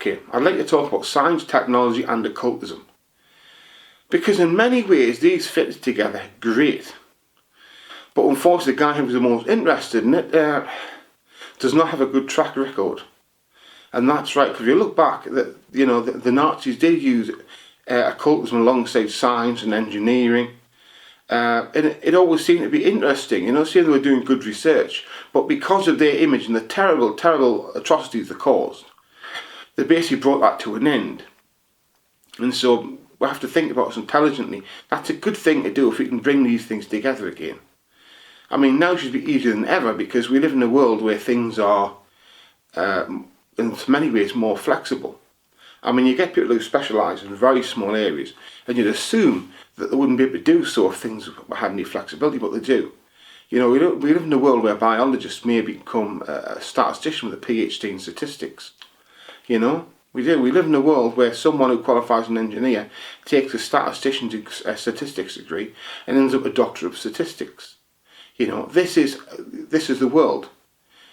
Okay, I'd like to talk about science, technology and occultism. Because in many ways these fit together great. But unfortunately the guy who was the most interested in it does not have a good track record. And that's right, because if you look back, the Nazis did use occultism alongside science and engineering. And it always seemed to be interesting, seeing they were doing good research. But because of their image and the terrible, terrible atrocities they caused, they basically brought that to an end. And so we have to think about this intelligently. That's a good thing to do if we can bring these things together again. I mean, now should be easier than ever because we live in a world where things are, in many ways, more flexible. I mean, you get people who specialise in very small areas, and you'd assume that they wouldn't be able to do so if things had any flexibility, but they do. We live in a world where biologists may become a statistician with a PhD in statistics. We do. We live in a world where someone who qualifies as an engineer takes a statistician's statistics degree and ends up a doctor of statistics. This is the world.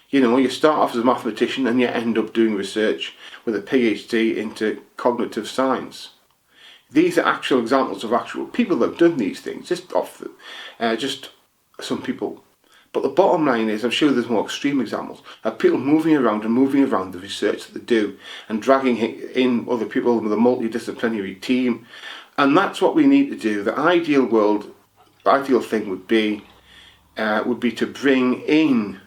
You start off as a mathematician and you end up doing research with a PhD into cognitive science. These are actual examples of actual people that have done these things, just some people. But the bottom line is, I'm sure there's more extreme examples of people moving around the research that they do and dragging in other people with a multidisciplinary team. And that's what we need to do. The ideal thing would be to bring in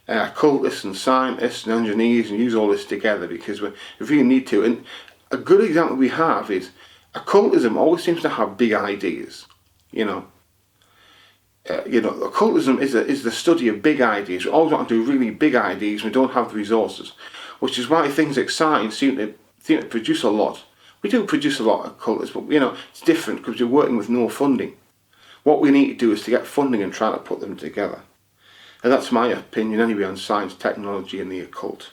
occultists and scientists and engineers and use all this together because we really need to. And a good example we have is occultism always seems to have big ideas, occultism is the study of big ideas. We always want to do really big ideas. We don't have the resources, which is why things like science seem to produce a lot. We do produce a lot of occultism, but it's different because we're working with no funding. What we need to do is to get funding and try to put them together. And that's my opinion anyway on science, technology and the occult.